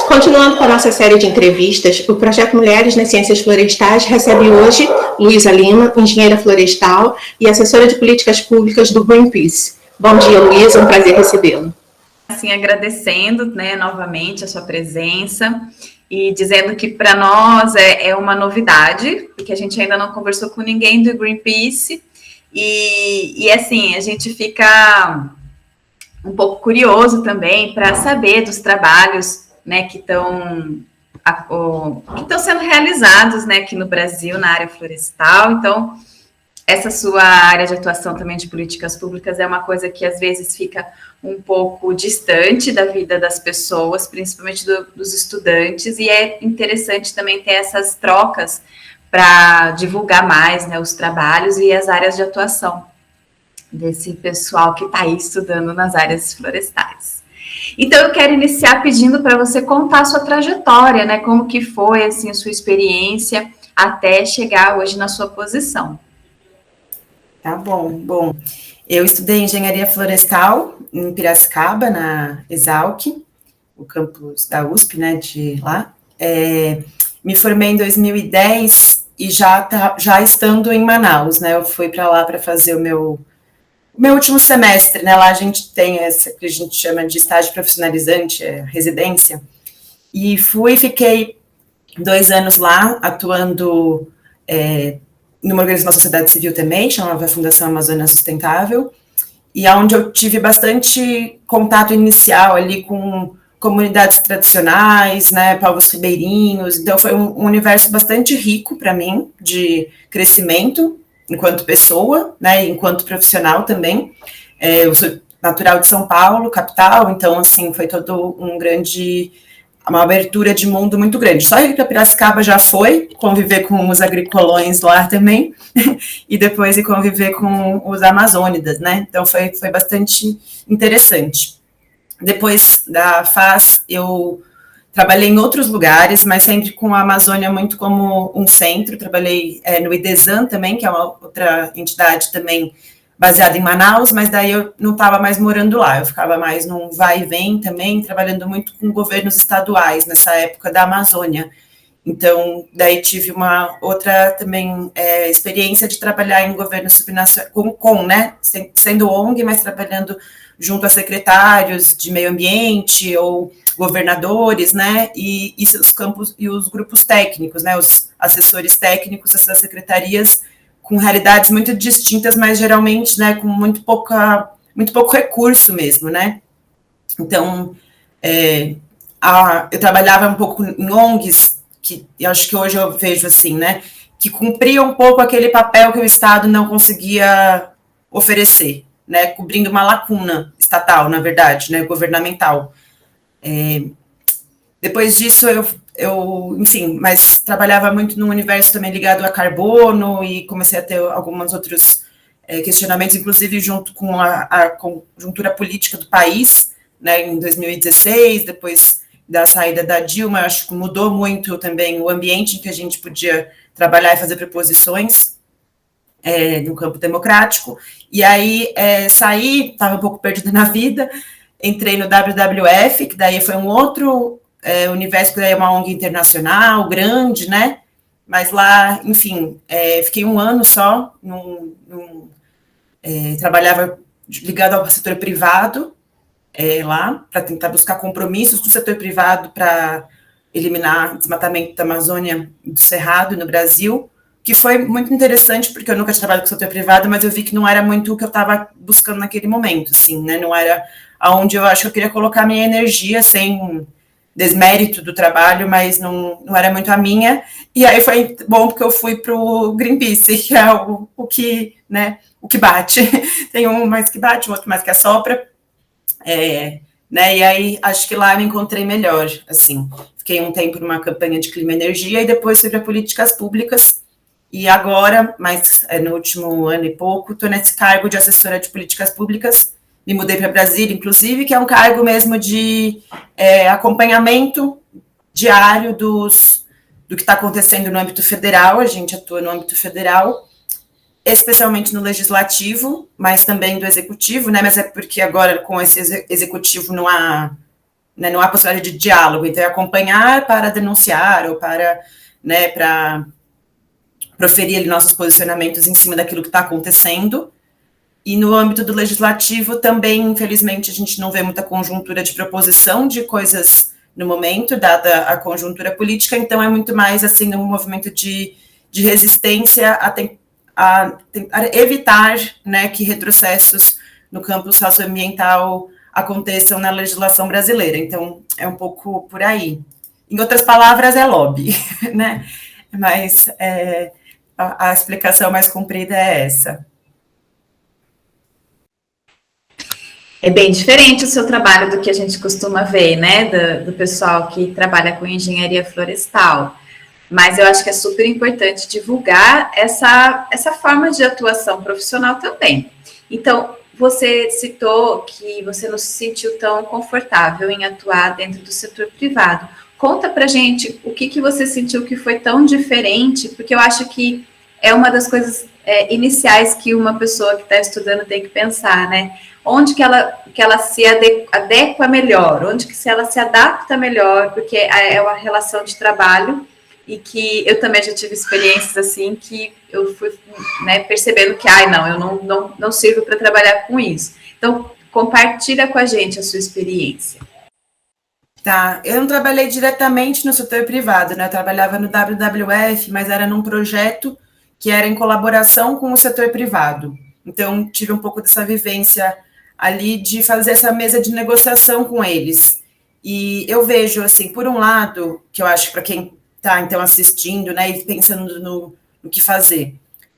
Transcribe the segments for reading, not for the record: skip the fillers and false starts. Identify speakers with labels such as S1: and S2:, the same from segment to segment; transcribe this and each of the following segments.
S1: Continuando com a nossa série de entrevistas, o Projeto Mulheres nas Ciências Florestais recebe hoje Luísa Lima, engenheira florestal e assessora de políticas públicas do Greenpeace. Bom dia, Luísa, é um prazer recebê-la.
S2: Assim, agradecendo, novamente a sua presença e dizendo que para nós é uma novidade, porque a gente ainda não conversou com ninguém do Greenpeace e assim, a gente fica um pouco curioso também para saber dos trabalhos que estão sendo realizados aqui no Brasil, na área florestal. Então, essa sua área de atuação também de políticas públicas é uma coisa que às vezes fica um pouco distante da vida das pessoas, principalmente dos estudantes, e é interessante também ter essas trocas para divulgar mais os trabalhos e as áreas de atuação desse pessoal que está aí estudando nas áreas florestais. Então, eu quero iniciar pedindo para você contar a sua trajetória, como que foi, assim, a sua experiência até chegar hoje na sua posição.
S3: Tá bom. Bom, eu estudei engenharia florestal em Piracicaba, na Exalc, o campus da USP, de lá. Me formei em 2010 e já estando em Manaus, eu fui para lá para fazer o meu último semestre, lá a gente tem essa que a gente chama de estágio profissionalizante, residência, e fiquei 2 anos lá, atuando numa organização da sociedade civil também, chamava Fundação Amazônia Sustentável, e onde eu tive bastante contato inicial ali com comunidades tradicionais, povos ribeirinhos, então foi um universo bastante rico para mim, de crescimento, enquanto pessoa, enquanto profissional também. Eu sou natural de São Paulo, capital, então, assim, foi todo uma abertura de mundo muito grande. Só ir para Piracicaba já foi conviver com os agricolões lá também, e depois ir conviver com os amazônidas, Então, foi bastante interessante. Depois da FAS, eu trabalhei em outros lugares, mas sempre com a Amazônia muito como um centro. Trabalhei no IDESAN também, que é uma outra entidade também baseada em Manaus, mas daí eu não estava mais morando lá, eu ficava mais num vai e vem também, trabalhando muito com governos estaduais nessa época da Amazônia. Então, daí tive uma outra também experiência de trabalhar em governo subnacional, sendo ONG, mas trabalhando junto a secretários de meio ambiente ou governadores, e seus campos e os grupos técnicos, os assessores técnicos dessas secretarias, com realidades muito distintas, mas geralmente, com muito pouco recurso mesmo, Então, eu trabalhava um pouco em ONGs, que eu acho que hoje eu vejo assim, que cumpria um pouco aquele papel que o Estado não conseguia oferecer, cobrindo uma lacuna estatal, na verdade, governamental. Depois disso, enfim, mas trabalhava muito num universo também ligado a carbono e comecei a ter alguns outros questionamentos, inclusive junto com a conjuntura política do país, em 2016, depois da saída da Dilma, acho que mudou muito também o ambiente em que a gente podia trabalhar e fazer proposições no campo democrático, e aí saí, estava um pouco perdida na vida, entrei no WWF, que daí foi um outro universo, que daí é uma ONG internacional, grande, mas lá, enfim, fiquei 1 ano só, trabalhava ligado ao setor privado, lá, para tentar buscar compromissos do setor privado para eliminar desmatamento da Amazônia e do Cerrado no Brasil, que foi muito interessante, porque eu nunca tinha trabalhado com o setor privado, mas eu vi que não era muito o que eu estava buscando naquele momento, assim, não era aonde eu acho que eu queria colocar minha energia, sem desmérito do trabalho, mas não era muito a minha, e aí foi bom porque eu fui para o Greenpeace, que é o que bate, tem um mais que bate, um outro mais que assopra, e aí acho que lá eu me encontrei melhor, assim, fiquei um tempo numa campanha de clima e energia, e depois fui para políticas públicas, e agora, mas no último ano e pouco, estou nesse cargo de assessora de políticas públicas, me mudei para Brasília, inclusive, que é um cargo mesmo de acompanhamento diário do que está acontecendo no âmbito federal. A gente atua no âmbito federal, especialmente no legislativo, mas também do executivo, mas é porque agora com esse executivo não há né, não há possibilidade de diálogo, então é acompanhar para denunciar ou para, né, para proferir ali nossos posicionamentos em cima daquilo que está acontecendo. E no âmbito do legislativo também, infelizmente, a gente não vê muita conjuntura de proposição de coisas no momento, dada a conjuntura política, então é muito mais assim um movimento de resistência a tentar evitar, né, que retrocessos no campo socioambiental aconteçam na legislação brasileira. Então, é um pouco por aí. Em outras palavras, é lobby, né? Mas a explicação mais comprida é essa.
S2: É bem diferente o seu trabalho do que a gente costuma ver, né, do pessoal que trabalha com engenharia florestal. Mas eu acho que é super importante divulgar essa forma de atuação profissional também. Então, você citou que você não se sentiu tão confortável em atuar dentro do setor privado. Conta pra gente o que você sentiu que foi tão diferente, porque eu acho que é uma das coisas iniciais que uma pessoa que está estudando tem que pensar, né? Onde que ela se adequa melhor, onde que ela se adapta melhor, porque é uma relação de trabalho, e que eu também já tive experiências assim, que eu fui, né, percebendo que, não, eu não sirvo para trabalhar com isso. Então, compartilha com a gente a sua experiência.
S3: Tá, eu não trabalhei diretamente no setor privado, né, eu trabalhava no WWF, mas era num projeto que era em colaboração com o setor privado. Então, tive um pouco dessa vivência ali de fazer essa mesa de negociação com eles. E eu vejo, assim, por um lado, que eu acho que para quem está, então, assistindo, né, e pensando no que fazer,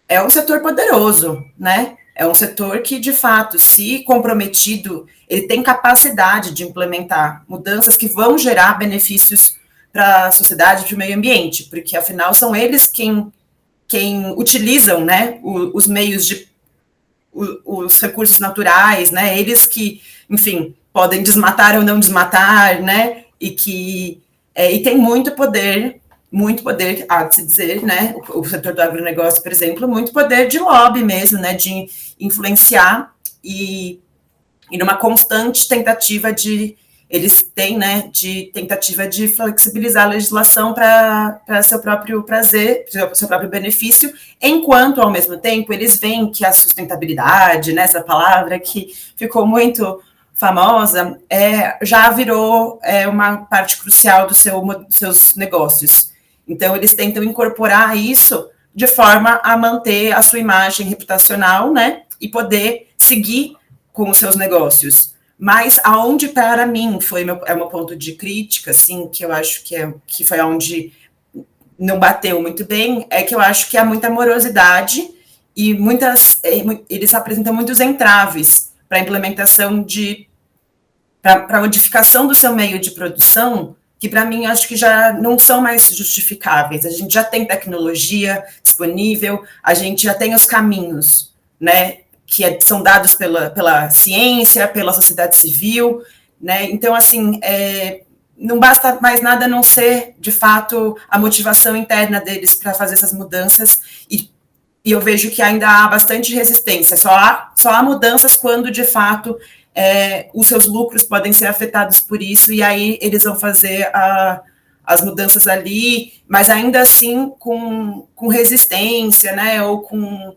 S3: é um setor poderoso, né? É um setor que, de fato, se comprometido, ele tem capacidade de implementar mudanças que vão gerar benefícios para a sociedade e para o meio ambiente, porque, afinal, são eles quem utilizam, né, os meios os recursos naturais, né, eles que, enfim, podem desmatar ou não desmatar, né, e tem muito poder, há de se dizer, né, o setor do agronegócio, por exemplo, muito poder de lobby mesmo, né, de influenciar e numa constante tentativa eles têm, né, de tentativa de flexibilizar a legislação para seu próprio prazer, seu próprio benefício, enquanto, ao mesmo tempo, eles veem que a sustentabilidade, né, essa palavra que ficou muito famosa, já virou uma parte crucial dos seus negócios. Então, eles tentam incorporar isso de forma a manter a sua imagem reputacional, né, e poder seguir com os seus negócios. Mas aonde, para mim, é meu ponto de crítica, assim, que eu acho que foi onde não bateu muito bem, é que eu acho que há muita morosidade e eles apresentam muitos entraves para a implementação para a modificação do seu meio de produção, que para mim acho que já não são mais justificáveis. A gente já tem tecnologia disponível, a gente já tem os caminhos, né, que são dados pela ciência, pela sociedade civil, né? Então, assim, não basta mais nada a não ser, de fato, a motivação interna deles para fazer essas mudanças, e eu vejo que ainda há bastante resistência, só há mudanças quando, de fato, os seus lucros podem ser afetados por isso, e aí eles vão fazer as mudanças ali, mas ainda assim com resistência, né, ou com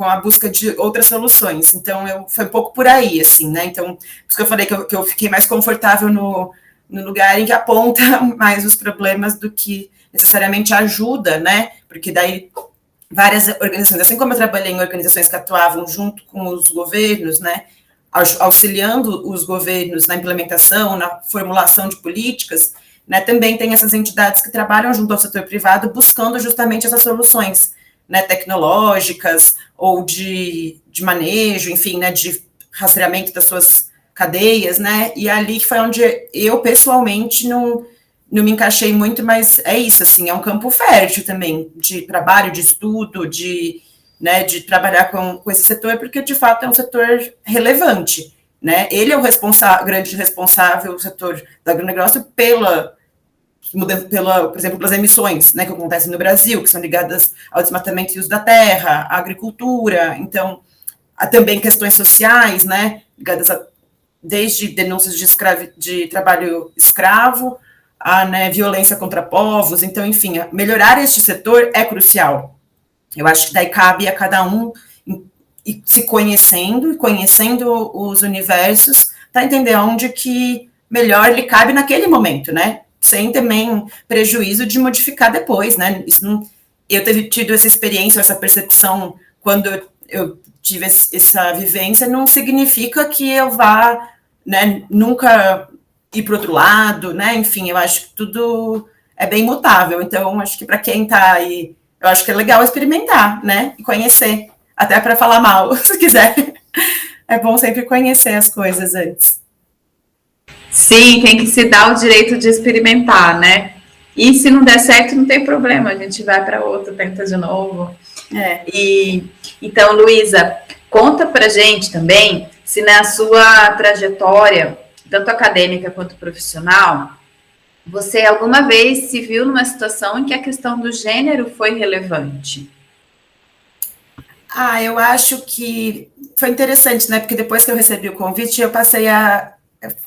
S3: a busca de outras soluções. Então, foi um pouco por aí, assim, né? Então, por isso que eu falei que eu fiquei mais confortável no lugar em que aponta mais os problemas do que necessariamente ajuda, né? Porque daí várias organizações, assim como eu trabalhei em organizações que atuavam junto com os governos, né, auxiliando os governos na implementação, na formulação de políticas, né, também tem essas entidades que trabalham junto ao setor privado buscando justamente essas soluções, né, tecnológicas ou de manejo, enfim, né, de rastreamento das suas cadeias, né, e ali foi onde eu, pessoalmente, não me encaixei muito, mas é isso, assim, é um campo fértil também, de trabalho, de estudo, de trabalhar com esse setor, porque, de fato, é um setor relevante, né, ele é o grande responsável, o setor do agronegócio, por exemplo, pelas emissões, né, que acontecem no Brasil, que são ligadas ao desmatamento e uso da terra, à agricultura, então, há também questões sociais, né, ligadas desde denúncias de trabalho escravo, a, né, violência contra povos. Então, enfim, melhorar este setor é crucial. Eu acho que daí cabe a cada um se conhecendo, e conhecendo os universos, para entender onde que melhor lhe cabe naquele momento, né? Sem também prejuízo de modificar depois, né? Isso não, eu tido essa experiência, essa percepção, quando eu tive essa vivência, não significa que eu vá, né, nunca ir para o outro lado, né? Enfim, eu acho que tudo é bem mutável. Então, acho que para quem está aí, eu acho que é legal experimentar, né? E conhecer, até para falar mal, se quiser. É bom sempre conhecer as coisas antes.
S2: Sim, tem que se dar o direito de experimentar, né? E se não der certo, não tem problema, a gente vai para outro, tenta de novo. Então, Luísa, conta pra gente também se na sua trajetória, tanto acadêmica quanto profissional, você alguma vez se viu numa situação em que a questão do gênero foi relevante?
S3: Eu acho que foi interessante, né? Porque depois que eu recebi o convite, eu passei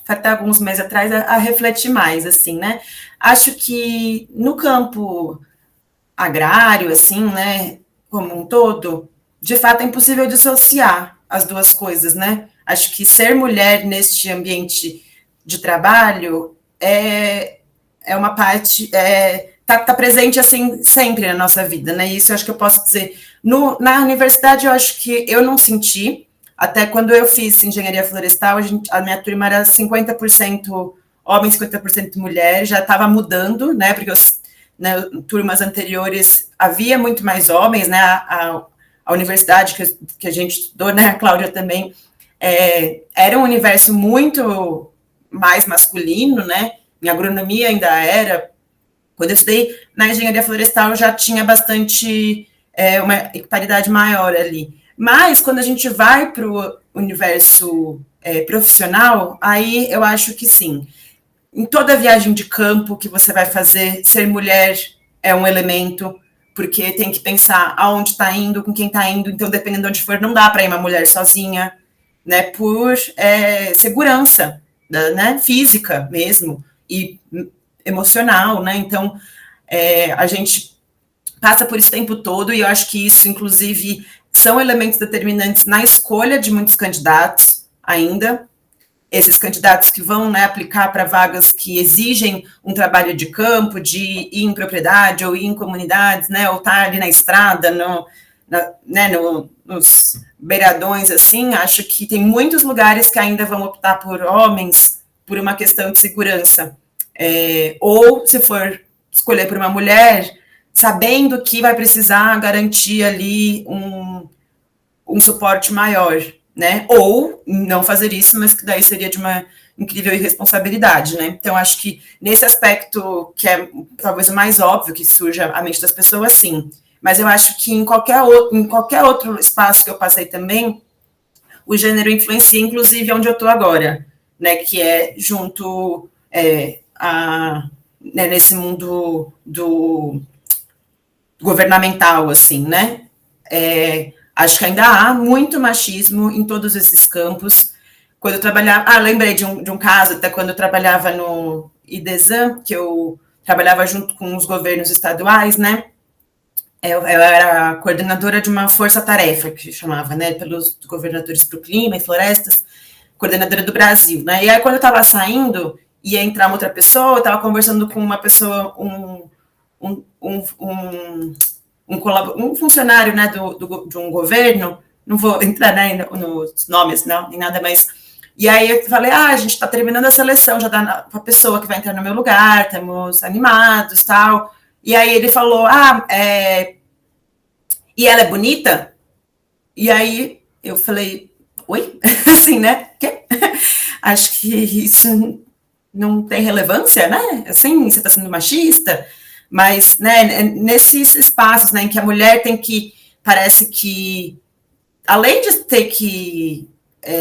S3: até alguns meses atrás, a refletir mais, assim, né? Acho que no campo agrário, assim, né, como um todo, de fato é impossível dissociar as duas coisas, né? Acho que ser mulher neste ambiente de trabalho é uma parte, tá presente, assim, sempre na nossa vida, né? Isso eu acho que eu posso dizer. Na universidade, eu acho que eu não senti, até quando eu fiz engenharia florestal, a minha turma era 50% homens, 50% mulher, já estava mudando, né? Porque turmas anteriores havia muito mais homens, né? A universidade que a gente estudou, né? A Cláudia também, era um universo muito mais masculino, né? Em agronomia ainda era. Quando eu estudei na engenharia florestal, já tinha bastante uma paridade maior ali. Mas, quando a gente vai para o universo profissional, aí eu acho que sim. Em toda viagem de campo que você vai fazer, ser mulher é um elemento, porque tem que pensar aonde está indo, com quem está indo. Então, dependendo de onde for, não dá para ir uma mulher sozinha, né? Por segurança, né? Física mesmo, e emocional, né? Então, a gente passa por esse tempo todo, e eu acho que isso, inclusive, são elementos determinantes na escolha de muitos candidatos ainda, esses candidatos que vão, né, aplicar para vagas que exigem um trabalho de campo, de ir em propriedade ou ir em comunidades, né, ou estar ali na estrada, nos beiradões, assim. Acho que tem muitos lugares que ainda vão optar por homens por uma questão de segurança. Ou, se for escolher por uma mulher, sabendo que vai precisar garantir ali um suporte maior, né? Ou não fazer isso, mas que daí seria de uma incrível irresponsabilidade, né? Então, acho que nesse aspecto, que é talvez o mais óbvio que surge à mente das pessoas, sim. Mas eu acho que em qualquer outro espaço que eu passei também, o gênero influencia, inclusive, onde eu estou agora, né? Que é junto né, nesse mundo do governamental, assim, né? Acho que ainda há muito machismo em todos esses campos. Quando eu trabalhava... lembrei de um caso, até quando eu trabalhava no IDESAN, que eu trabalhava junto com os governos estaduais, né? Eu era coordenadora de uma força-tarefa, que chamava, né? Pelos governadores para o clima e florestas, coordenadora do Brasil, né? E aí, quando eu estava saindo, ia entrar uma outra pessoa, eu estava conversando com uma pessoa, um funcionário, né, de um governo, não vou entrar, né, nos nomes, não, nem nada, mas... E aí eu falei, a gente está terminando a seleção, já dá para a pessoa que vai entrar no meu lugar, estamos animados, tal. E aí ele falou, e ela é bonita? E aí eu falei, oi? Assim, né? Quê? Acho que isso não tem relevância, né? Assim, você está sendo machista? Mas, né, nesses espaços, né, em que a mulher tem que, parece que, além de ter que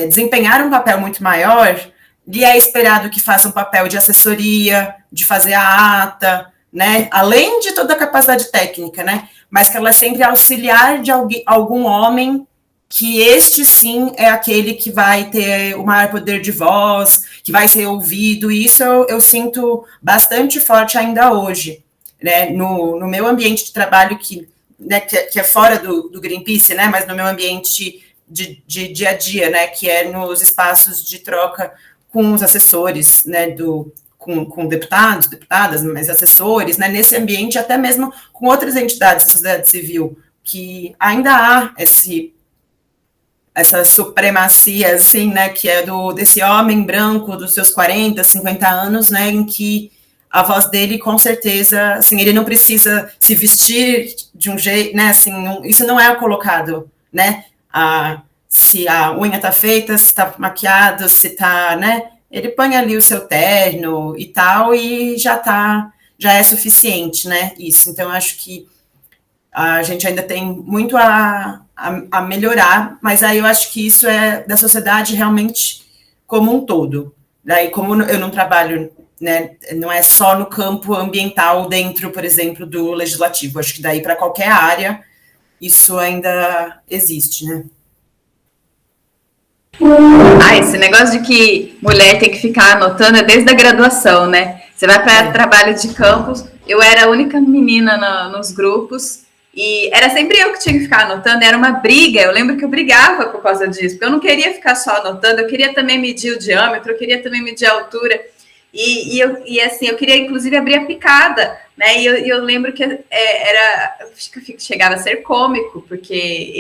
S3: desempenhar um papel muito maior, lhe é esperado que faça um papel de assessoria, de fazer a ata, né, além de toda a capacidade técnica, né, mas que ela é sempre auxiliar de algum homem que este sim é aquele que vai ter o maior poder de voz, que vai ser ouvido, e isso eu sinto bastante forte ainda hoje, né, no meu ambiente de trabalho, né, que é fora do Greenpeace, né, mas no meu ambiente de dia a dia, né, que é nos espaços de troca com os assessores, né, com deputados, deputadas, mas assessores, né, nesse ambiente, até mesmo com outras entidades da sociedade civil, que ainda há essa supremacia, assim, né, que é desse homem branco dos seus 40, 50 anos, né, em que a voz dele, com certeza, assim, ele não precisa se vestir de um jeito, né, assim, isso não é colocado, né, se a unha tá feita, se tá maquiado, se tá, né, ele põe ali o seu terno e tal, e já é suficiente, né, isso. Então, eu acho que a gente ainda tem muito a melhorar, mas aí eu acho que isso é da sociedade realmente como um todo. Daí, como eu não trabalho, né, não é só no campo ambiental dentro, por exemplo, do legislativo, acho que daí para qualquer área isso ainda existe, né?
S2: Esse negócio de que mulher tem que ficar anotando é desde a graduação, né? Você vai para trabalho de campus, eu era a única menina nos grupos, e era sempre eu que tinha que ficar anotando, era uma briga, eu lembro que eu brigava por causa disso, porque eu não queria ficar só anotando, eu queria também medir o diâmetro, eu queria também medir a altura, e assim, eu queria inclusive abrir a picada, né, e eu lembro que chegava a ser cômico, porque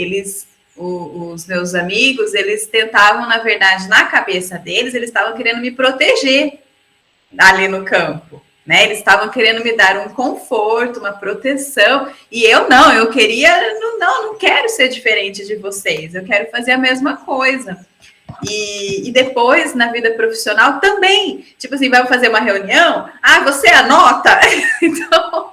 S2: os meus amigos, eles tentavam, na verdade, na cabeça deles, eles estavam querendo me proteger ali no campo, né? Eles estavam querendo me dar um conforto, uma proteção, e eu não quero ser diferente de vocês, eu quero fazer a mesma coisa. E depois, na vida profissional, também, tipo assim, vai fazer uma reunião, você anota? Então,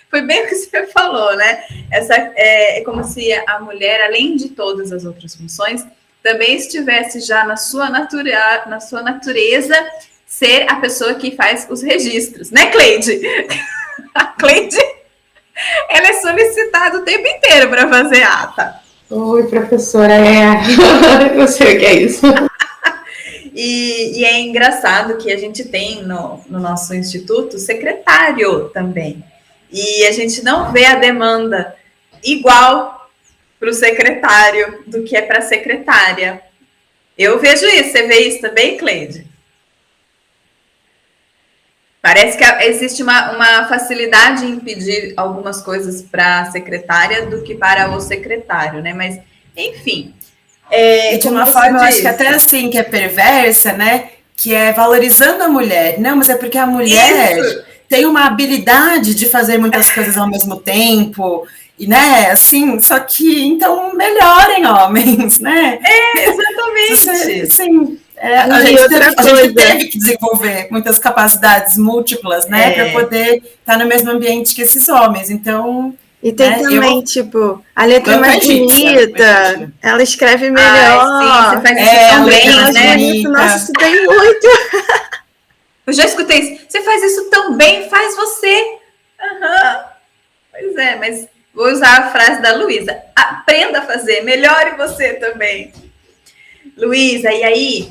S2: foi bem o que você falou, né? É como se a mulher, além de todas as outras funções, também estivesse já na sua natureza ser a pessoa que faz os registros, né, Cleide? A Cleide, ela é solicitada o tempo inteiro para fazer ata.
S1: Oi, professora, eu sei o que é isso.
S2: E é engraçado que a gente tem no nosso instituto secretário também. E a gente não vê a demanda igual para o secretário do que é para a secretária. Eu vejo isso. Você vê isso também, Cleide? Parece que existe uma facilidade em pedir algumas coisas para a secretária do que para o secretário, né? Mas, enfim.
S3: E de uma forma, eu acho que até assim, que é perversa, né? Que é valorizando a mulher. Não, mas é porque a mulher tem uma habilidade de fazer muitas coisas ao mesmo tempo, e, né, assim, só que, então, melhorem, homens, né?
S2: Exatamente.
S3: Sim. A gente teve que desenvolver muitas capacidades múltiplas, né, para poder estar no mesmo ambiente que esses homens. Então,
S4: e tem, né, também, tipo, a letra é mais bonita, ela escreve melhor.
S2: Sim, você faz isso tão bem, né?
S4: Bonito. Nossa, estudei muito.
S2: Eu já escutei isso. Você faz isso tão bem, faz você. Pois é, mas vou usar a frase da Luísa. Aprenda a fazer, melhore você também. Luísa, e aí,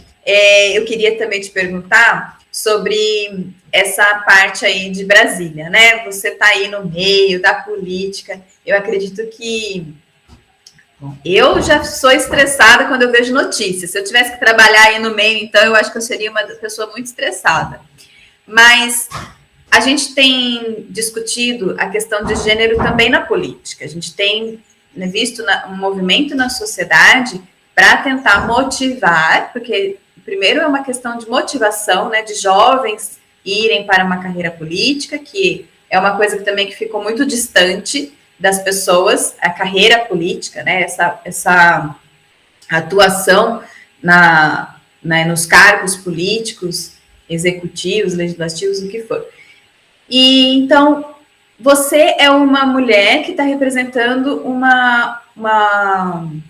S2: eu queria também te perguntar sobre essa parte aí de Brasília, né? Você está aí no meio da política. Eu acredito que... Bom, eu já sou estressada quando eu vejo notícias. Se eu tivesse que trabalhar aí no meio, então, eu acho que eu seria uma pessoa muito estressada. Mas a gente tem discutido a questão de gênero também na política. A gente tem, né, visto um movimento na sociedade para tentar motivar, porque primeiro é uma questão de motivação, né, de jovens irem para uma carreira política, que é uma coisa que também que ficou muito distante das pessoas, a carreira política, né, essa atuação nos cargos políticos, executivos, legislativos, o que for. E então, você é uma mulher que está representando uma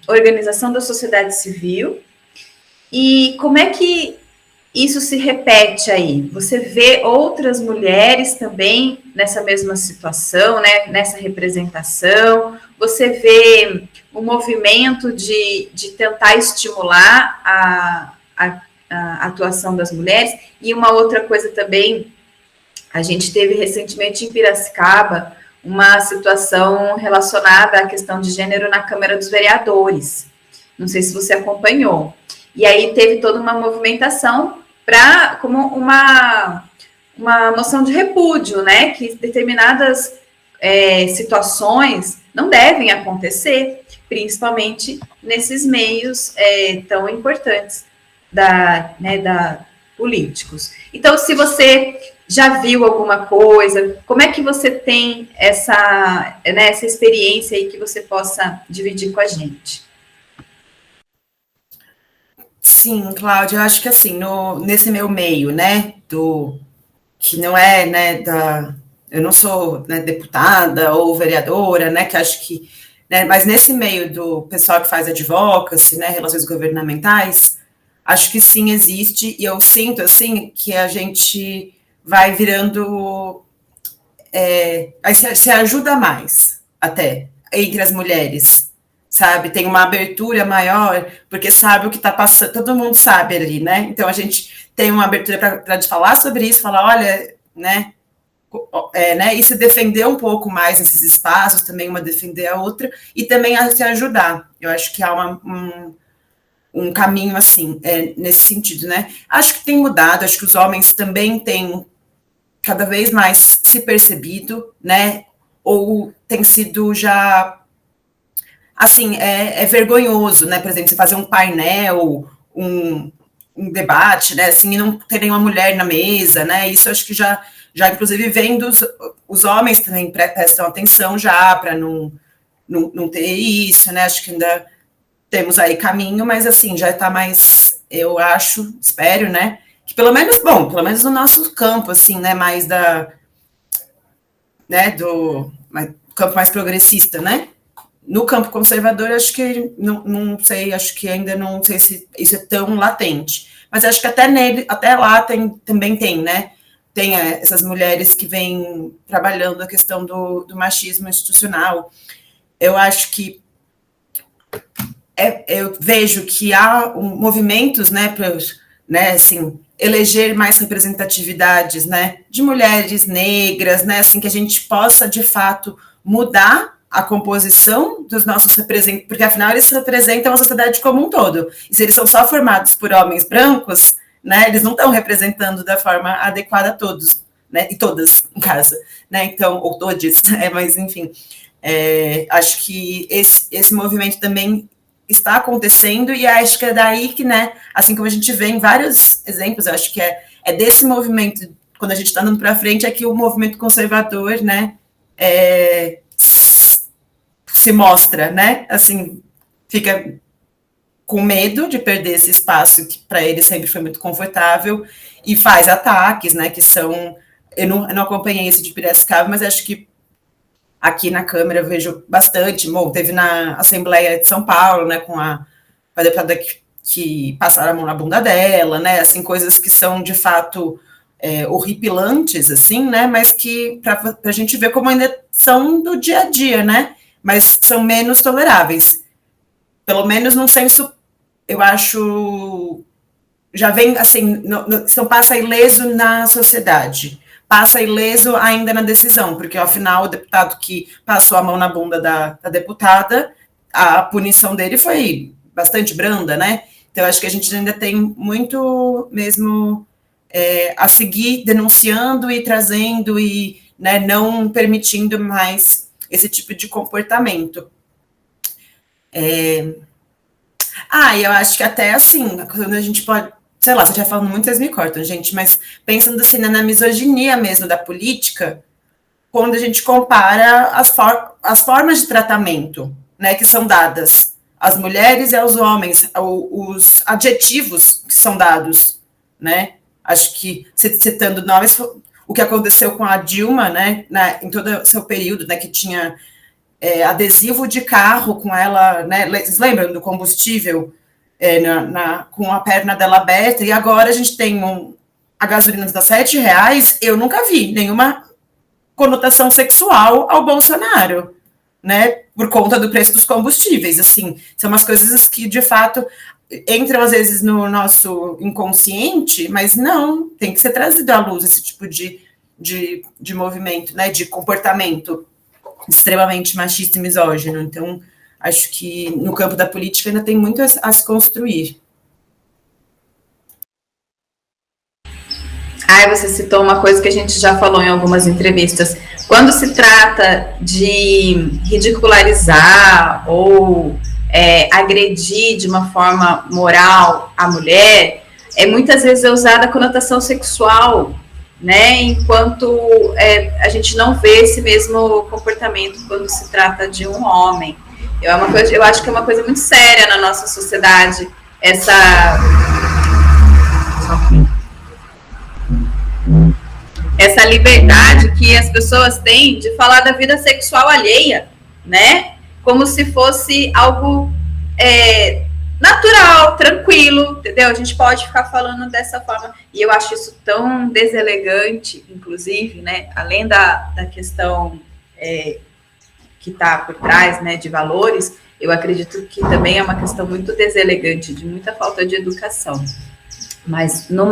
S2: organização da sociedade civil, e como é que isso se repete aí? Você vê outras mulheres também nessa mesma situação, né, nessa representação? Você vê o movimento de tentar estimular a atuação das mulheres? E uma outra coisa também, a gente teve recentemente em Piracicaba uma situação relacionada à questão de gênero na Câmara dos Vereadores. Não sei se você acompanhou. E aí teve toda uma movimentação como uma moção de repúdio, né? Que determinadas situações não devem acontecer, principalmente nesses meios tão importantes políticos. Então, se você já viu alguma coisa, como é que você tem essa experiência aí que você possa dividir com a gente?
S3: Sim, Cláudia, eu acho que assim, nesse meu meio, né, que não é, né, eu não sou, né, deputada ou vereadora, né, que acho que, né, mas nesse meio do pessoal que faz advocacy, né, relações governamentais, acho que sim, existe, e eu sinto, assim, que a gente vai virando, aí se ajuda mais, até, entre as mulheres, sabe, tem uma abertura maior, porque sabe o que está passando, todo mundo sabe ali, né, então a gente tem uma abertura para falar sobre isso, falar, olha, né, e se defender um pouco mais nesses espaços, também uma defender a outra, e também a se ajudar, eu acho que há um caminho, assim, nesse sentido, né, acho que tem mudado, acho que os homens também têm cada vez mais se percebido, né, ou tem sido já... Assim, é vergonhoso, né, por exemplo, você fazer um painel, um debate, né, assim, e não ter nenhuma mulher na mesa, né, isso acho que já inclusive vem os homens também prestam atenção já, para não ter isso, né, acho que ainda temos aí caminho, mas assim, já está mais, eu acho, espero, né, que pelo menos no nosso campo, assim, né, mais do campo mais progressista, né, no campo conservador, acho que, não sei, acho que ainda não sei se isso é tão latente, mas acho que até lá também tem, né, tem essas mulheres que vêm trabalhando a questão do machismo institucional. Eu acho que eu vejo que há movimentos, né, para, né, assim, eleger mais representatividades, né, de mulheres negras, né, assim, que a gente possa, de fato, mudar a composição dos nossos representantes, porque afinal eles representam a sociedade como um todo, e se eles são só formados por homens brancos, né, eles não estão representando da forma adequada a todos, né, e todas, no caso, né, então, ou todes, mas enfim, acho que esse movimento também está acontecendo, e acho que é daí que, né, assim como a gente vê em vários exemplos, eu acho que é desse movimento, quando a gente está andando para frente, é que o movimento conservador, né, se mostra, né, assim, fica com medo de perder esse espaço que para ele sempre foi muito confortável, e faz ataques, né, que são, eu não acompanhei esse de Piracicaba, mas acho que aqui na Câmara eu vejo bastante, teve na Assembleia de São Paulo, né, com a deputada que passaram a mão na bunda dela, né, assim, coisas que são, de fato, horripilantes, assim, né, mas que, para a gente ver como ainda são do dia a dia, né, mas são menos toleráveis. Pelo menos num senso, eu acho, já vem, assim, não passa ileso na sociedade, passa ileso ainda na decisão, porque, afinal, o deputado que passou a mão na bunda da deputada, a punição dele foi bastante branda, né? Então, eu acho que a gente ainda tem muito mesmo a seguir denunciando e trazendo e, né, não permitindo mais esse tipo de comportamento. E eu acho que até assim, quando a gente pode, sei lá, você já falando muito, vocês me cortam, gente, mas pensando assim, na misoginia mesmo da política, quando a gente compara as formas de tratamento, né, que são dadas às mulheres e aos homens, os adjetivos que são dados, né, acho que, citando nomes, o que aconteceu com a Dilma, né, em todo o seu período, né, que tinha adesivo de carro com ela, né, vocês lembram do combustível, com a perna dela aberta, e agora a gente tem a gasolina está R$7, eu nunca vi nenhuma conotação sexual ao Bolsonaro, né, por conta do preço dos combustíveis, assim, são umas coisas que, de fato, entram, às vezes, no nosso inconsciente, mas não, tem que ser trazido à luz esse tipo de movimento, né, de comportamento extremamente machista e misógino. Então, acho que no campo da política ainda tem muito a se construir.
S2: Você citou uma coisa que a gente já falou em algumas entrevistas. Quando se trata de ridicularizar ou agredir de uma forma moral a mulher, muitas vezes é usada a conotação sexual, né? Enquanto a gente não vê esse mesmo comportamento quando se trata de um homem. Eu acho que é uma coisa muito séria na nossa sociedade, essa liberdade que as pessoas têm de falar da vida sexual alheia, né? Como se fosse algo natural, tranquilo, entendeu? A gente pode ficar falando dessa forma. E eu acho isso tão deselegante, inclusive, né? Além da questão que está por trás, né, de valores, eu acredito que também é uma questão muito deselegante, de muita falta de educação. Mas num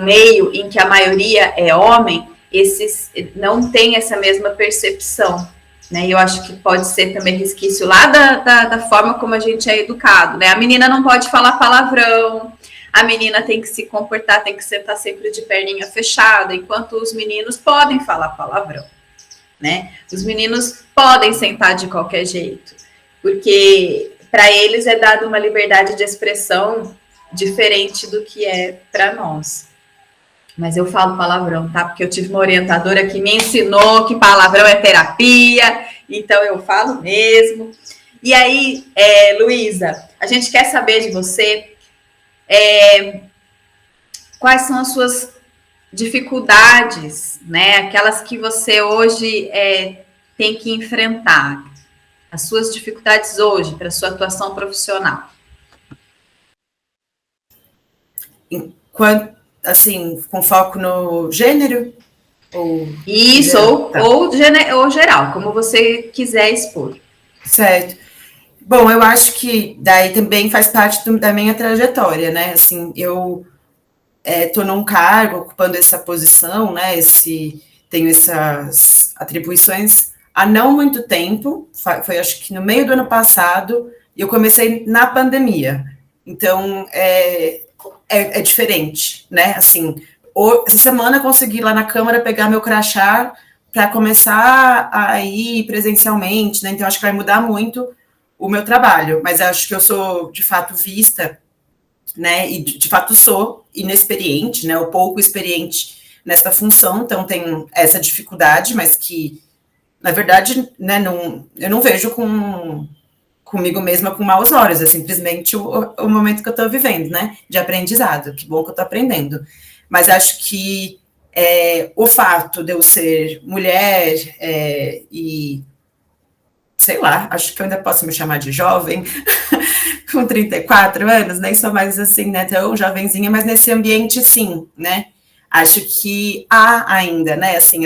S2: meio em que a maioria é homem, esses não tem essa mesma percepção, né? E eu acho que pode ser também resquício lá da forma como a gente é educado, né? A menina não pode falar palavrão, a menina tem que se comportar, tem que sentar sempre de perninha fechada, enquanto os meninos podem falar palavrão, né? Os meninos podem sentar de qualquer jeito, porque para eles é dada uma liberdade de expressão diferente do que é para nós. Mas eu falo palavrão, tá? Porque eu tive uma orientadora que me ensinou que palavrão é terapia, então eu falo mesmo. E aí, Luísa, a gente quer saber de você quais são as suas dificuldades, né? Aquelas que você hoje tem que enfrentar, as suas dificuldades hoje para a sua atuação profissional.
S3: Enquanto, assim, com foco no gênero?
S2: Isso, ou geral, como você quiser expor.
S3: Certo. Bom, eu acho que daí também faz parte da minha trajetória, né? Assim, eu estou num cargo, ocupando essa posição, né? Tenho essas atribuições há não muito tempo, foi acho que no meio do ano passado, e eu comecei na pandemia. Então, é diferente, né? Assim, essa semana eu consegui ir lá na Câmara pegar meu crachá para começar a ir presencialmente, né? Então, acho que vai mudar muito o meu trabalho, mas acho que eu sou, de fato, vista, né? E, de fato, sou inexperiente, né? Ou pouco experiente nessa função, então tenho essa dificuldade, mas que, na verdade, né, eu não vejo comigo mesma com maus olhos, é simplesmente o momento que eu estou vivendo, né, de aprendizado, que bom que eu estou aprendendo, mas acho que o fato de eu ser mulher e, sei lá, acho que eu ainda posso me chamar de jovem, com 34 anos, nem sou mais assim, né, tão jovenzinha, mas nesse ambiente, sim, né, acho que há ainda, né, assim,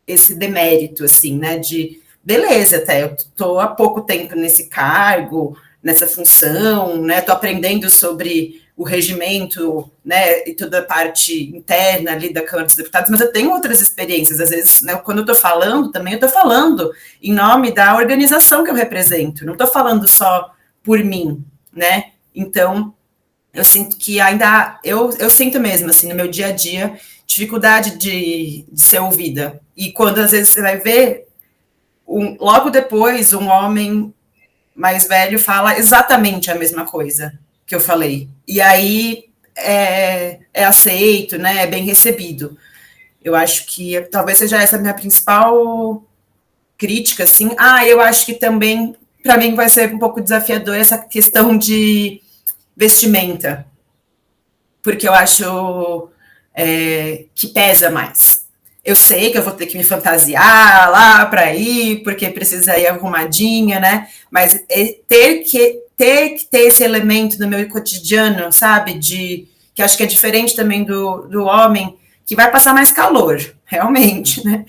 S3: esse demérito, assim, né, de beleza, até eu estou há pouco tempo nesse cargo, nessa função, né? Estou aprendendo sobre o regimento, né? E toda a parte interna ali da Câmara dos Deputados, mas eu tenho outras experiências. Às vezes, né, quando eu estou falando, também eu estou falando em nome da organização que eu represento. Não estou falando só por mim, né? Então, eu sinto que ainda eu sinto mesmo, assim, no meu dia a dia, dificuldade de ser ouvida. E quando às vezes você vai ver logo depois, um homem mais velho fala exatamente a mesma coisa que eu falei. E aí é aceito, né? É bem recebido. Eu acho que talvez seja essa a minha principal crítica, assim. Eu acho que também, para mim, vai ser um pouco desafiador essa questão de vestimenta. Porque eu acho que pesa mais. Eu sei que eu vou ter que me ter lá para ir, porque precisa ir arrumadinha, né? Mas ter ter que ter esse elemento no meu cotidiano, sabe, que acho que é diferente também do homem, que vai passar mais calor, realmente, né?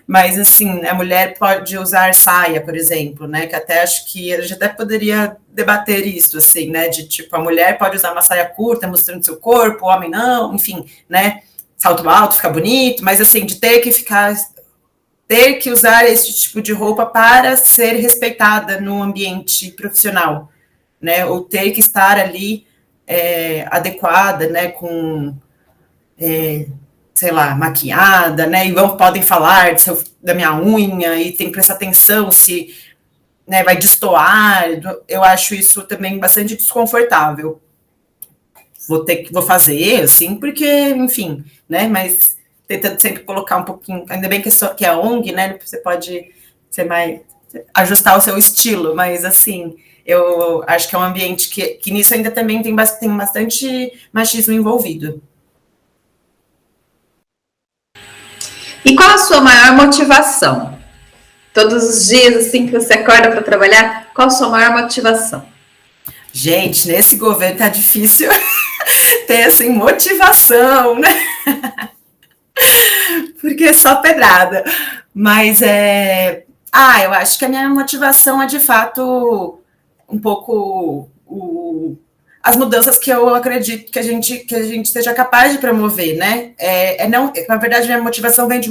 S3: Mas, assim, a mulher pode usar saia, por exemplo, né? Que até acho que a gente até poderia debater isso, assim, né? De, tipo, a mulher pode usar uma saia curta, mostrando seu corpo, o homem não, enfim, né? Salto alto, fica bonito, mas, assim, de ter que usar esse tipo de roupa para ser respeitada no ambiente profissional, né? Ou ter que estar ali adequada, né? Com sei lá, maquiada, né? E podem falar da minha unha e tem que prestar atenção se, né, vai destoar. Eu acho isso também bastante desconfortável. Vou fazer, assim, porque, enfim, né? Mas tentando sempre colocar um pouquinho, ainda bem que é ONG, né? Você pode ajustar o seu estilo, mas assim, eu acho que é um ambiente que nisso ainda também tem bastante machismo envolvido.
S2: E qual a sua maior motivação? Todos os dias, assim, que você acorda para trabalhar, qual a sua maior motivação?
S3: Gente, nesse governo tá difícil ter, assim, motivação, né? Porque é só pedrada. Mas eu acho que a minha motivação é, de fato, um pouco as mudanças que eu acredito que a gente seja capaz de promover, né? Não, na verdade, minha motivação vem de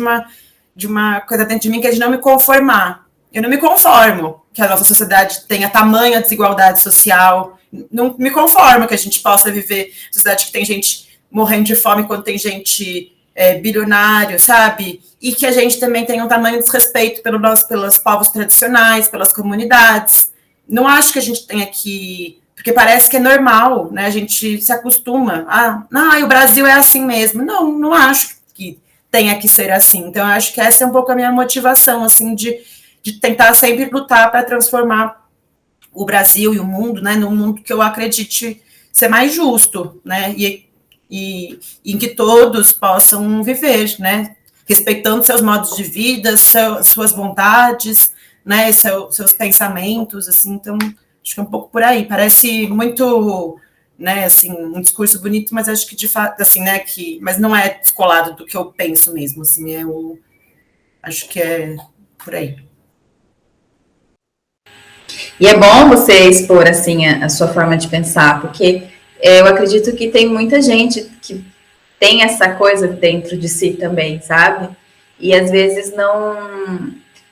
S3: uma coisa dentro de mim, que é de não me conformar. Eu não me conformo que a nossa sociedade tenha tamanha desigualdade social. Não me conformo que a gente possa viver uma sociedade que tem gente morrendo de fome quando tem gente bilionário, sabe? E que a gente também tem um tamanho de desrespeito pelos povos tradicionais, pelas comunidades. Não acho que a gente tenha que... Porque parece que é normal, né? A gente se acostuma. O Brasil é assim mesmo. Não acho que tenha que ser assim. Então, eu acho que essa é um pouco a minha motivação, assim, de tentar sempre lutar para transformar o Brasil e o mundo, né, num mundo que eu acredite ser mais justo, né, e em que todos possam viver, né, respeitando seus modos de vida, suas vontades, né, seus pensamentos, assim. Então, acho que é um pouco por aí. Parece muito, né, assim, um discurso bonito, mas acho que de fato, assim, né, mas não é descolado do que eu penso mesmo, assim, acho que é por aí.
S2: E é bom você expor, assim, a sua forma de pensar, porque eu acredito que tem muita gente que tem essa coisa dentro de si também, sabe? E às vezes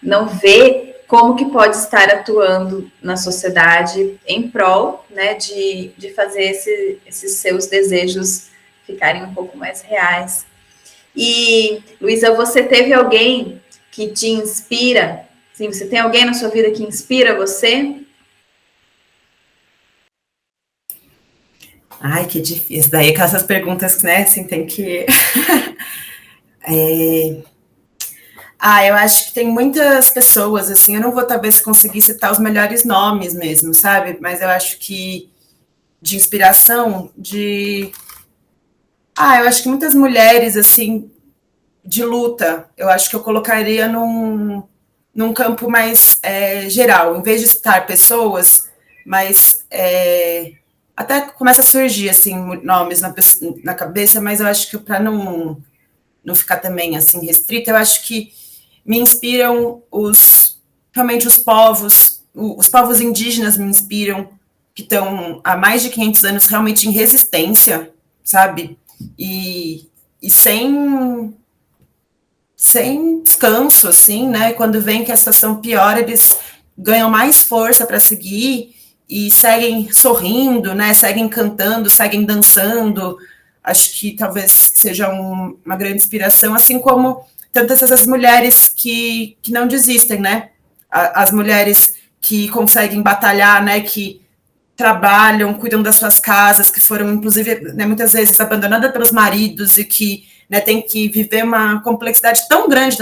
S2: não vê como que pode estar atuando na sociedade em prol, né, de fazer esses seus desejos ficarem um pouco mais reais. E, Luísa, você teve alguém que te inspira? Sim, você tem alguém na sua vida que inspira você?
S3: Ai, que difícil. Daí com essas perguntas, né, assim, tem que... eu acho que tem muitas pessoas, assim, eu não vou talvez conseguir citar os melhores nomes mesmo, sabe? Mas eu acho que de inspiração, eu acho que muitas mulheres, assim, de luta, eu acho que eu colocaria num campo mais geral, em vez de citar pessoas, mas até começa a surgir, assim, nomes na cabeça, mas eu acho que para não ficar também, assim, restrita, eu acho que me inspiram realmente os povos indígenas me inspiram, que estão há mais de 500 anos realmente em resistência, sabe? E sem descanso, assim, né? Quando vem que a situação piora, eles ganham mais força para seguir e seguem sorrindo, né? Seguem cantando, seguem dançando. Acho que talvez seja uma grande inspiração, assim como tantas essas mulheres que não desistem, né? As mulheres que conseguem batalhar, né? Que trabalham, cuidam das suas casas, que foram, inclusive, né, muitas vezes abandonadas pelos maridos e que, né, tem que viver uma complexidade tão grande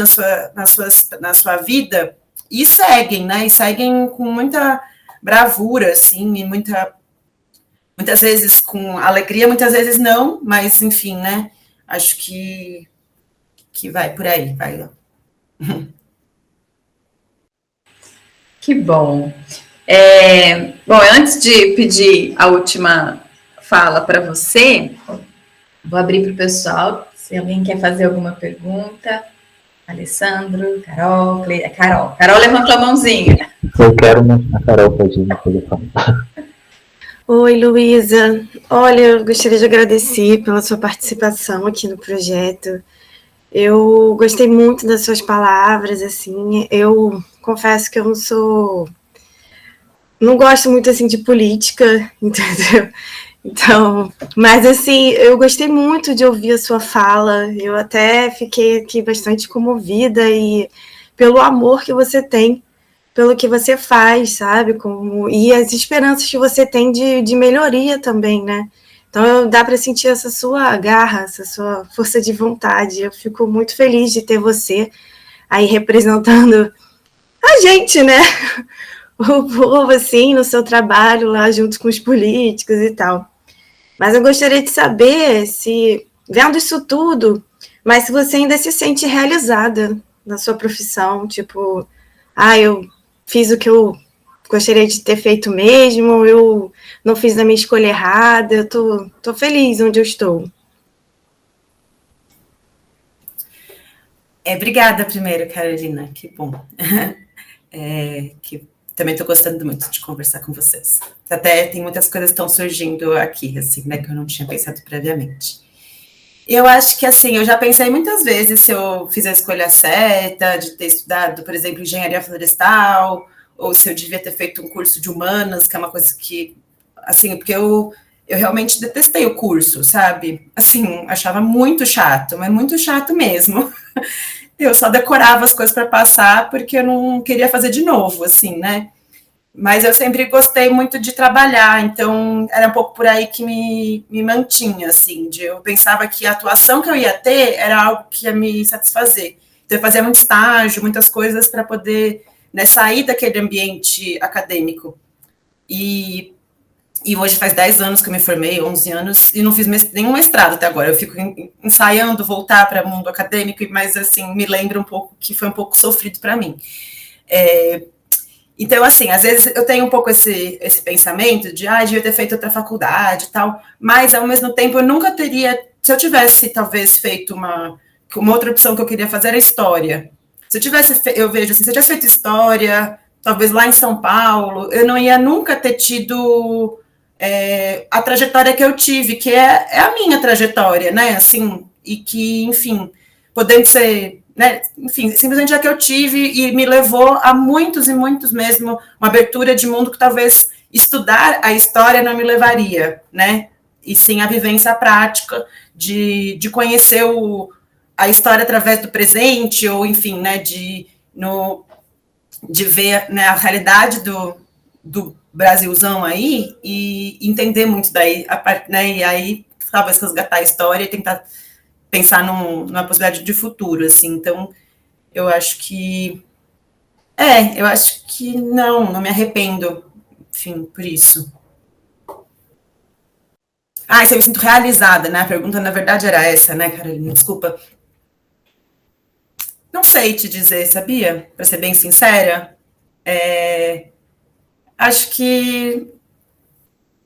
S3: na sua vida, e seguem, né? E seguem com muita bravura, assim, e muitas vezes com alegria, muitas vezes não, mas, enfim, né? Acho que vai por aí, vai.
S2: Que bom. Bom, antes de pedir a última fala para você, vou abrir para o pessoal, se alguém quer fazer alguma pergunta. Alessandro, Carol, Carol. Carol levantou a mãozinha.
S5: Eu quero, mas a Carol pode ir no telefone.
S4: Oi, Luísa. Olha, eu gostaria de agradecer pela sua participação aqui no projeto. Eu gostei muito das suas palavras, assim. Eu confesso que eu não gosto muito, assim, de política, entendeu? Então, mas assim, eu gostei muito de ouvir a sua fala, eu até fiquei aqui bastante comovida e pelo amor que você tem, pelo que você faz, sabe? E as esperanças que você tem de melhoria também, né? Então, dá para sentir essa sua garra, essa sua força de vontade. Eu fico muito feliz de ter você aí representando a gente, né? O povo, assim, no seu trabalho lá junto com os políticos e tal. Mas eu gostaria de saber se, vendo isso tudo, mas se você ainda se sente realizada na sua profissão, tipo, eu fiz o que eu gostaria de ter feito mesmo, eu não fiz a minha escolha errada, eu tô feliz onde eu estou.
S3: Obrigada primeiro, Carolina, que bom. Que também estou gostando muito de conversar com vocês. Até tem muitas coisas que estão surgindo aqui, assim, né, que eu não tinha pensado previamente. Eu acho que, assim, eu já pensei muitas vezes se eu fiz a escolha certa, de ter estudado, por exemplo, engenharia florestal, ou se eu devia ter feito um curso de humanas, que é uma coisa que, assim, porque eu realmente detestei o curso, sabe? Assim, achava muito chato, mas muito chato mesmo. Eu só decorava as coisas para passar porque eu não queria fazer de novo, assim, né? Mas eu sempre gostei muito de trabalhar, então era um pouco por aí que me mantinha, assim, eu pensava que a atuação que eu ia ter era algo que ia me satisfazer. Então eu fazia muito estágio, muitas coisas para poder, né, sair daquele ambiente acadêmico. E hoje faz 10 anos que eu me formei, 11 anos, e não fiz nenhum mestrado até agora. Eu fico ensaiando voltar para o mundo acadêmico, mas, assim, me lembra um pouco que foi um pouco sofrido para mim. Então, assim, às vezes eu tenho um pouco esse pensamento de, devia ter feito outra faculdade e tal, mas, ao mesmo tempo, eu nunca teria, se eu tivesse, talvez, feito uma outra opção que eu queria fazer era história. Eu vejo assim, se eu tivesse feito história, talvez lá em São Paulo, eu não ia nunca ter tido a trajetória que eu tive, que é a minha trajetória, né, assim, e que, enfim, podendo ser, né, enfim, simplesmente a que eu tive e me levou a muitos e muitos mesmo, uma abertura de mundo que talvez estudar a história não me levaria, né, e sim a vivência prática de conhecer a história através do presente, ou enfim, né, de ver, né, a realidade do Brasilzão aí e entender muito daí, né, e aí talvez resgatar a história e tentar pensar numa possibilidade de futuro, assim. Então, eu acho que não me arrependo, enfim, por isso. Se eu me sinto realizada, né? A pergunta, na verdade, era essa, né, Carolina? Desculpa. Não sei te dizer, sabia? Para ser bem sincera, acho que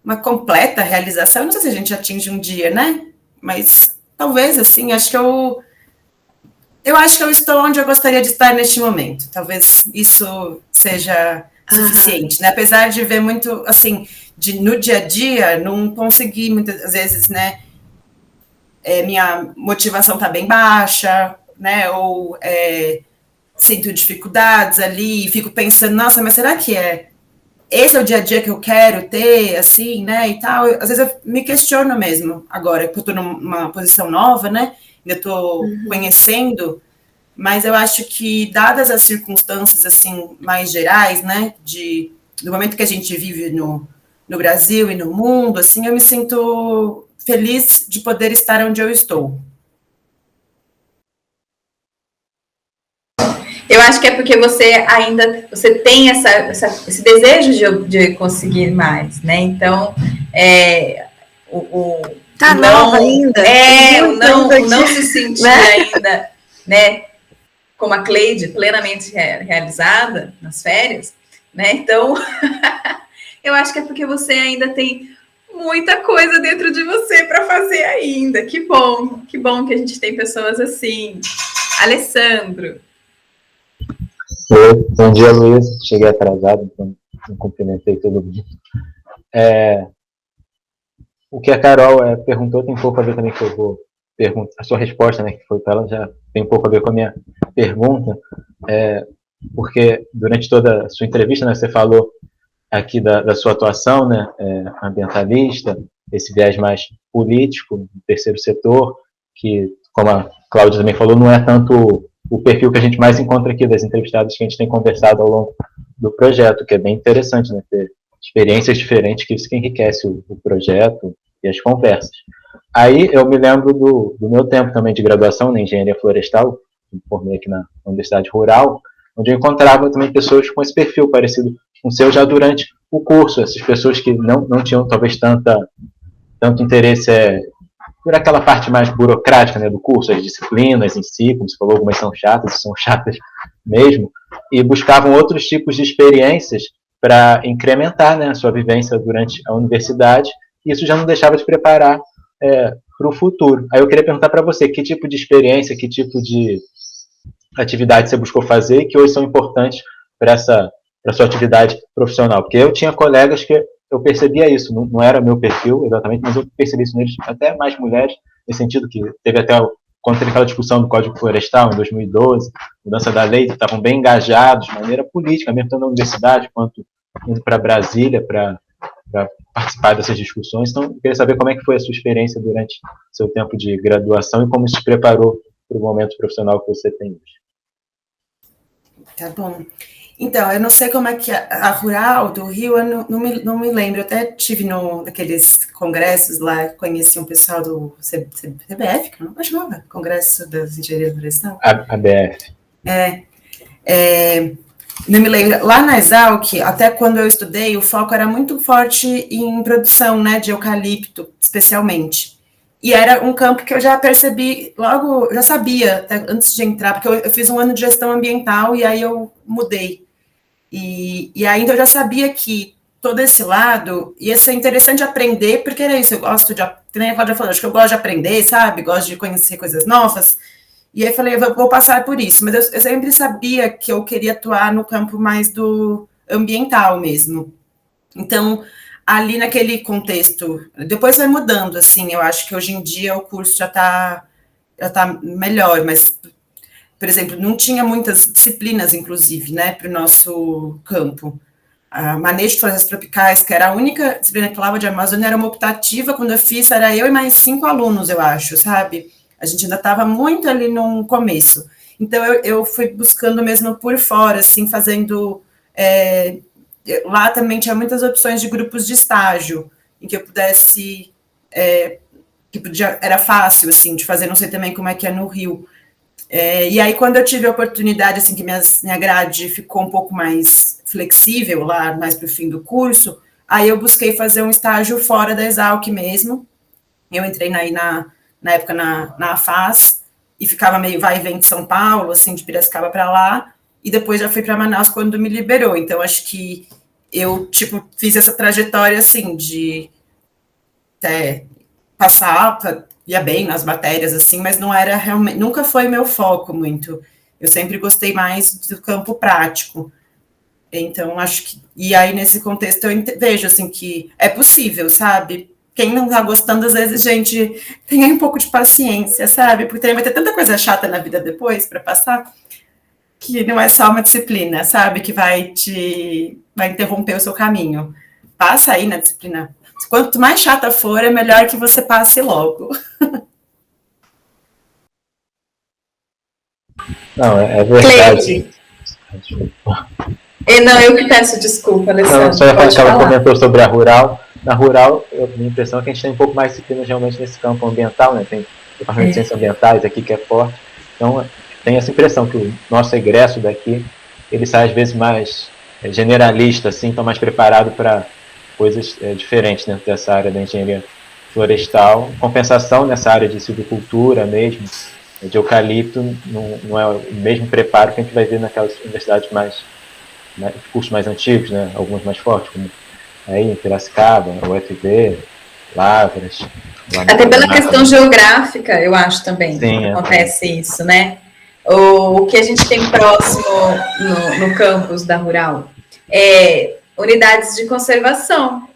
S3: uma completa realização, não sei se a gente atinge um dia, né? Mas talvez, assim, acho que eu acho que eu estou onde eu gostaria de estar neste momento. Talvez isso seja suficiente, né? Apesar de ver muito, assim, no dia a dia, não consegui muitas vezes, né? Minha motivação está bem baixa, né? Ou sinto dificuldades ali, fico pensando, nossa, mas será que esse é o dia a dia que eu quero ter, assim, né, e tal? Às vezes eu me questiono mesmo, agora que eu estou numa posição nova, né, ainda estou conhecendo, mas eu acho que, dadas as circunstâncias, assim, mais gerais, né, do momento que a gente vive no Brasil e no mundo, assim, eu me sinto feliz de poder estar onde eu estou.
S2: Eu acho que é porque você tem esse desejo de conseguir mais, né? Então,
S4: tá nova ainda.
S2: O não se sentir ainda, né, como a Cleide, plenamente realizada nas férias, né? Então, eu acho que é porque você ainda tem muita coisa dentro de você para fazer ainda. Que bom que a gente tem pessoas assim. Alessandro.
S5: Oi, bom dia, Luiz. Cheguei atrasado, então não cumprimentei todo mundo. O que a Carol perguntou tem um pouco a ver também que eu vou perguntar. A sua resposta, né, que foi para ela, já tem um pouco a ver com a minha pergunta, porque durante toda a sua entrevista, né, você falou aqui da sua atuação, né, ambientalista, esse viés mais político do terceiro setor, que, como a Cláudia também falou, não é tanto o perfil que a gente mais encontra aqui das entrevistadas que a gente tem conversado ao longo do projeto, que é bem interessante, né, ter experiências diferentes, que isso que enriquece o projeto e as conversas. Aí eu me lembro do meu tempo também de graduação na engenharia florestal, me formei aqui na Universidade Rural, onde eu encontrava também pessoas com esse perfil parecido com o seu já durante o curso, essas pessoas que não tinham talvez tanto interesse por aquela parte mais burocrática, né, do curso, as disciplinas em si, como você falou, algumas são chatas mesmo, e buscavam outros tipos de experiências para incrementar, né, a sua vivência durante a universidade, e isso já não deixava de preparar para o futuro. Aí eu queria perguntar para você, que tipo de experiência, que tipo de atividade você buscou fazer, que hoje são importantes para a sua atividade profissional? Porque eu tinha colegas que eu percebia isso, não era meu perfil exatamente, mas eu percebi isso neles, até mais mulheres, nesse sentido que teve até, quando teve aquela discussão do Código Florestal, em 2012, mudança da lei, estavam bem engajados de maneira política, mesmo tanto na universidade, quanto indo para Brasília para participar dessas discussões. Então, eu queria saber como é que foi a sua experiência durante seu tempo de graduação e como isso te preparou para o momento profissional que você tem hoje.
S3: Tá bom. Então, eu não sei como é que a Rural do Rio, eu não me lembro, eu até tive naqueles congressos lá, conheci um pessoal do CBF, que não chamava? Congresso das Engenharias Florestais?
S5: ABF.
S3: Não me lembro. Lá na Exalc, até quando eu estudei, o foco era muito forte em produção, né, de eucalipto, especialmente. E era um campo que eu já percebi logo, já sabia, até antes de entrar, porque eu fiz um ano de gestão ambiental e aí eu mudei. E ainda eu já sabia que todo esse lado ia ser interessante aprender, porque era isso, eu gosto de, nem a Cláudia falou, acho que eu gosto de aprender, sabe? Gosto de conhecer coisas novas. E aí eu falei, eu vou passar por isso. Mas eu sempre sabia que eu queria atuar no campo mais do ambiental mesmo. Então, ali naquele contexto, depois vai mudando, assim, eu acho que hoje em dia o curso já tá melhor, mas, por exemplo, não tinha muitas disciplinas, inclusive, né, para o nosso campo. A manejo de florestas tropicais, que era a única disciplina que falava de Amazônia, era uma optativa, quando eu fiz, era eu e mais 5 alunos, eu acho, sabe? A gente ainda estava muito ali no começo. Então, eu fui buscando mesmo por fora, assim, fazendo... lá também tinha muitas opções de grupos de estágio, em que eu pudesse... era fácil, assim, de fazer, não sei também como é que é no Rio. E aí, quando eu tive a oportunidade, assim, que minha grade ficou um pouco mais flexível lá, mais para o fim do curso, aí eu busquei fazer um estágio fora da Exalc mesmo. Eu entrei na época na AFAS, e ficava meio vai e vem de São Paulo, assim, de Piracicaba para lá, e depois já fui para Manaus quando me liberou. Então, acho que eu, tipo, fiz essa trajetória, assim, de passar, ia bem nas matérias, assim, mas não era realmente, nunca foi meu foco muito. Eu sempre gostei mais do campo prático. Então, acho que... E aí, nesse contexto, eu vejo, assim, que é possível, sabe? Quem não tá gostando, às vezes, gente, tem um pouco de paciência, sabe? Porque também vai ter tanta coisa chata na vida depois para passar, que não é só uma disciplina, sabe? Que vai interromper o seu caminho. Passa aí na disciplina. Quanto mais chata for, é melhor que você passe logo.
S5: Não, é verdade.
S2: Não, eu que peço desculpa, Alessandro.
S5: Não, só ia falar que ela comentou sobre a Rural. Na Rural, minha impressão é que a gente tem um pouco mais disciplinas realmente nesse campo ambiental, né? Tem departamento de ciências ambientais aqui que é forte. Então, tem essa impressão que o nosso egresso daqui, ele sai às vezes mais generalista, assim, então mais preparado para coisas diferentes dentro dessa área da engenharia florestal. Compensação nessa área de silvicultura mesmo, de eucalipto, não é o mesmo preparo que a gente vai ver naquelas universidades mais cursos mais antigos, né, alguns mais fortes, como aí em Piracicaba, o UFV, Lavras.
S2: Até pela questão geográfica, eu acho também,
S5: Sim,
S2: acontece isso, né? O que a gente tem próximo no campus da Rural é unidades de conservação.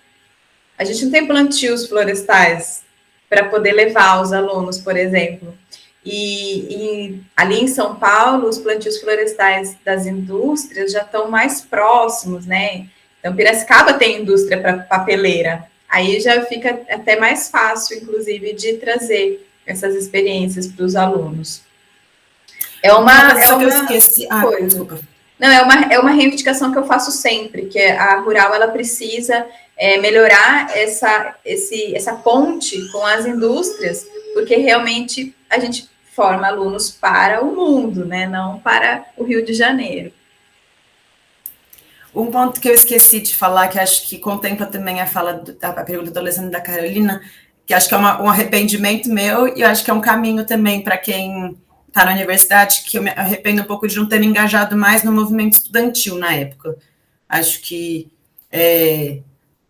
S2: A gente não tem plantios florestais para poder levar os alunos, por exemplo. E ali em São Paulo, os plantios florestais das indústrias já estão mais próximos, né? Então, Piracicaba tem indústria para papeleira. Aí já fica até mais fácil, inclusive, de trazer essas experiências para os alunos. É uma coisa.
S3: Desculpa.
S2: Não, é uma reivindicação que eu faço sempre, que a Rural ela precisa melhorar essa ponte com as indústrias, porque realmente a gente forma alunos para o mundo, né? Não para o Rio de Janeiro.
S3: Um ponto que eu esqueci de falar, que acho que contempla também a pergunta do Alessandro e da Carolina, que acho que é um arrependimento meu, e eu acho que é um caminho também para quem está na universidade, que eu me arrependo um pouco de não ter me engajado mais no movimento estudantil na época. Acho que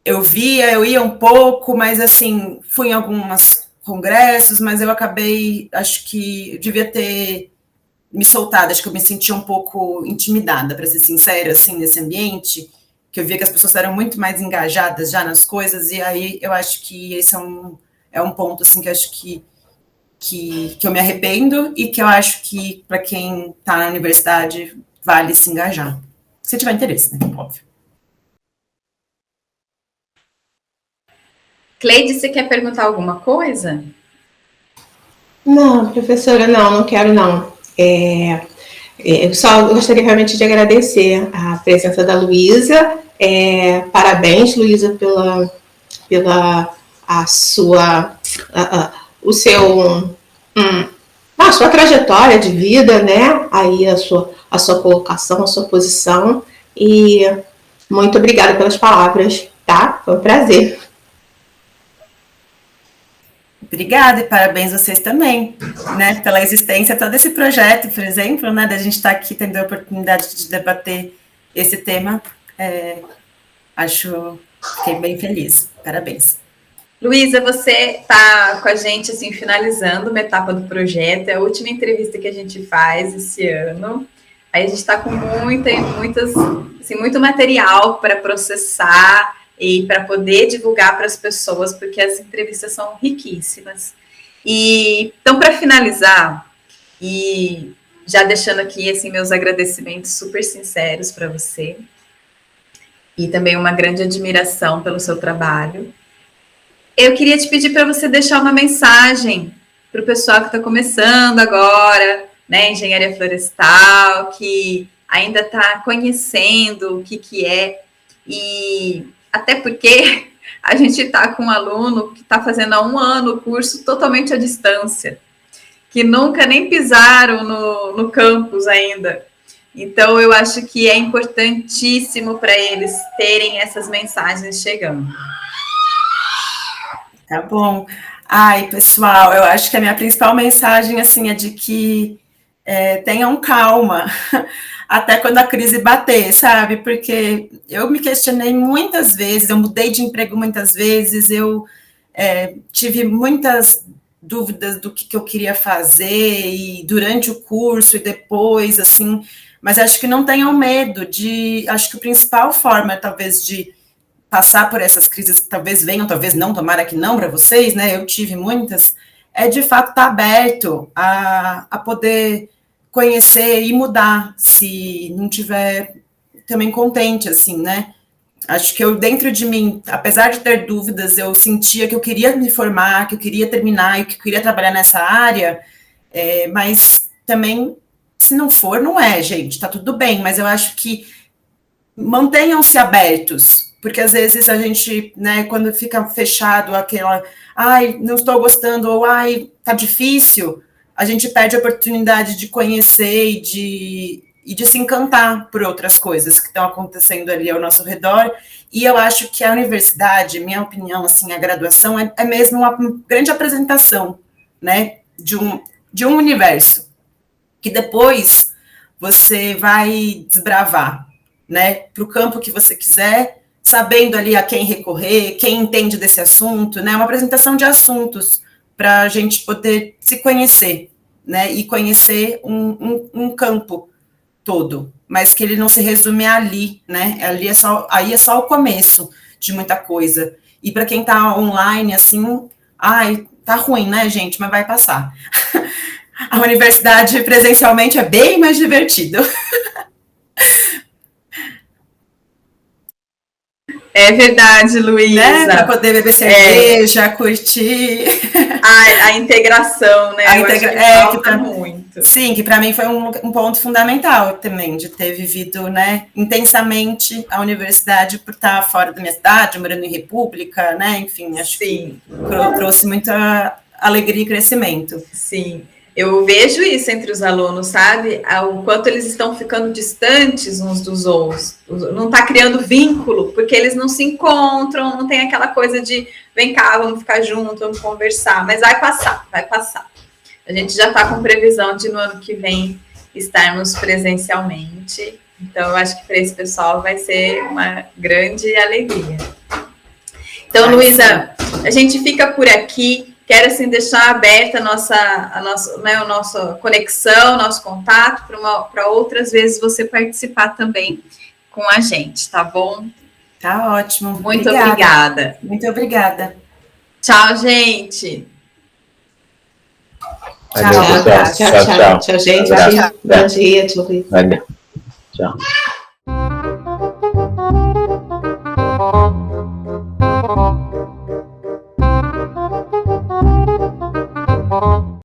S3: eu ia um pouco, mas assim, fui em alguns congressos, mas eu acabei, acho que eu devia ter me soltada, acho que eu me senti um pouco intimidada, para ser sincera, assim, nesse ambiente, que eu via que as pessoas eram muito mais engajadas já nas coisas, e aí eu acho que esse é um ponto, assim, que eu acho que eu me arrependo e que eu acho que, para quem está na universidade, vale se engajar. Se tiver interesse, né? Óbvio.
S2: Cleide, você quer perguntar alguma coisa?
S1: Não, professora, não quero não. Eu só gostaria realmente de agradecer a presença da Luísa. Parabéns, Luísa, pela a sua trajetória de vida, né? Aí a sua colocação, a sua posição. E muito obrigada pelas palavras, tá? Foi um prazer.
S3: Obrigada e parabéns a vocês também, né, pela existência de todo esse projeto, por exemplo, né, da gente estar aqui tendo a oportunidade de debater esse tema. Fiquei bem feliz. Parabéns.
S2: Luísa, você está com a gente, assim, finalizando uma etapa do projeto, é a última entrevista que a gente faz esse ano. Aí a gente está com muito material para processar e para poder divulgar para as pessoas, porque as entrevistas são riquíssimas. E então, para finalizar, e já deixando aqui assim meus agradecimentos super sinceros para você, e também uma grande admiração pelo seu trabalho, eu queria te pedir para você deixar uma mensagem para o pessoal que está começando agora, né, engenharia florestal, que ainda está conhecendo o que é, e até porque a gente está com um aluno que está fazendo há 1 ano o curso totalmente à distância, que nunca nem pisaram no campus ainda. Então, eu acho que é importantíssimo para eles terem essas mensagens chegando.
S3: Tá bom. Ai, pessoal, eu acho que a minha principal mensagem, assim, é de que tenham calma, até quando a crise bater, sabe? Porque eu me questionei muitas vezes, eu mudei de emprego muitas vezes, eu tive muitas dúvidas do que eu queria fazer, e durante o curso e depois, assim, mas acho que não tenham medo acho que a principal forma, talvez, de passar por essas crises, talvez venham, talvez não, tomara que não para vocês, né, eu tive muitas, de fato estar aberto a poder conhecer e mudar, se não tiver também contente, assim, né, acho que eu, dentro de mim, apesar de ter dúvidas, eu sentia que eu queria me formar, que eu queria terminar, e que eu queria trabalhar nessa área, mas também, se não for, não é, gente, tá tudo bem, mas eu acho que mantenham-se abertos, porque às vezes a gente, né, quando fica fechado aquela, ai, não estou gostando, ou ai, tá difícil, a gente perde a oportunidade de conhecer e de se encantar por outras coisas que estão acontecendo ali ao nosso redor. E eu acho que a universidade, minha opinião, assim, a graduação é mesmo uma grande apresentação, né, de um universo que depois você vai desbravar, né, para o campo que você quiser, sabendo ali a quem recorrer, quem entende desse assunto, né, uma apresentação de assuntos para a gente poder se conhecer, né, e conhecer um campo todo, mas que ele não se resume ali, né, aí é só o começo de muita coisa. E para quem está online, assim, tá ruim, né, gente, mas vai passar. A universidade presencialmente é bem mais divertido.
S2: É verdade, Luísa.
S3: Né? Para poder beber cerveja, curtir.
S2: A integração, né? Eu acho que falta muito.
S3: Sim, que para mim foi um ponto fundamental também, de ter vivido, né, intensamente a universidade por estar fora da minha cidade, morando em república, né, enfim, acho que trouxe muita alegria e crescimento.
S2: Sim. Eu vejo isso entre os alunos, sabe? O quanto eles estão ficando distantes uns dos outros. Não está criando vínculo, porque eles não se encontram, não tem aquela coisa de vem cá, vamos ficar juntos, vamos conversar. Mas vai passar, vai passar. A gente já está com previsão de no ano que vem estarmos presencialmente. Então, eu acho que para esse pessoal vai ser uma grande alegria. Então, Luísa, a gente fica por aqui. Quero, assim, deixar aberta a nossa conexão, nosso contato, para outras vezes você participar também com a gente, tá bom?
S3: Tá ótimo.
S2: Muito obrigada.
S3: Muito obrigada.
S2: Tchau, gente.
S5: Tchau,
S1: tchau, gente. Bom dia, tchau.
S5: Tchau.